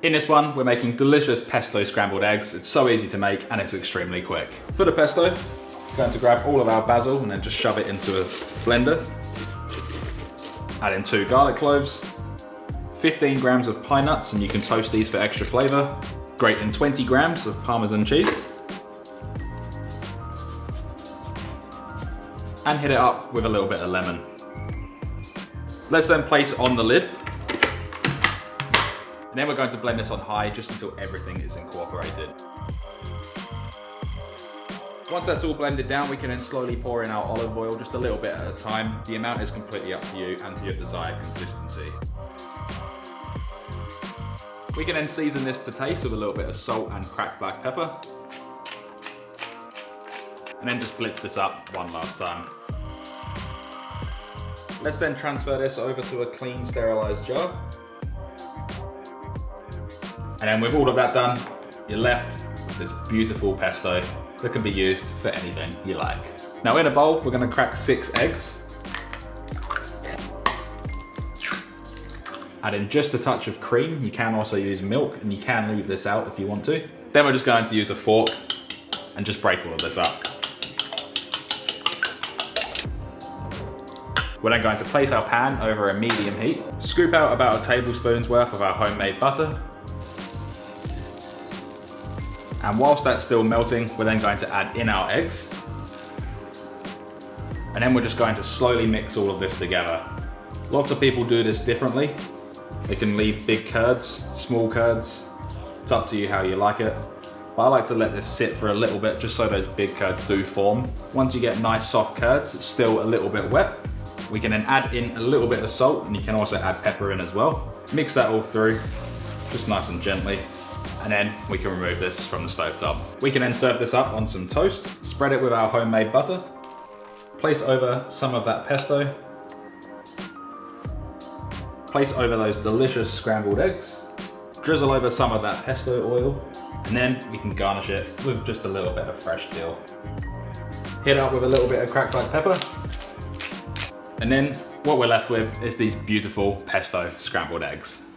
In this one, we're making delicious pesto scrambled eggs. It's so easy to make and it's extremely quick. For the pesto, we're going to grab all of our basil and then just shove it into a blender. Add in 2 garlic cloves, 15 grams of pine nuts, and you can toast these for extra flavor. Grate in 20 grams of Parmesan cheese. And hit it up with a little bit of lemon. Let's then place on the lid. And then we're going to blend this on high just until everything is incorporated. Once that's all blended down, we can then slowly pour in our olive oil just a little bit at a time. The amount is completely up to you and to your desired consistency. We can then season this to taste with a little bit of salt and cracked black pepper. And then just blitz this up one last time. Let's then transfer this over to a clean, sterilized jar. And then with all of that done, you're left with this beautiful pesto that can be used for anything you like. Now in a bowl, we're gonna crack 6 eggs. Add in just a touch of cream. You can also use milk and you can leave this out if you want to. Then we're just going to use a fork and just break all of this up. We're then going to place our pan over a medium heat. Scoop out about a tablespoon's worth of our homemade butter. And whilst that's still melting, we're then going to add in our eggs. And then we're just going to slowly mix all of this together. Lots of people do this differently. They can leave big curds, small curds. It's up to you how you like it. But I like to let this sit for a little bit just so those big curds do form. Once you get nice soft curds, it's still a little bit wet. We can then add in a little bit of salt, and you can also add pepper in as well. Mix that all through, just nice and gently. And then we can remove this from the stovetop. We can then serve this up on some toast, spread it with our homemade butter, place over some of that pesto, place over those delicious scrambled eggs, drizzle over some of that pesto oil, and then we can garnish it with just a little bit of fresh dill. Hit it up with a little bit of cracked black pepper, and then what we're left with is these beautiful pesto scrambled eggs.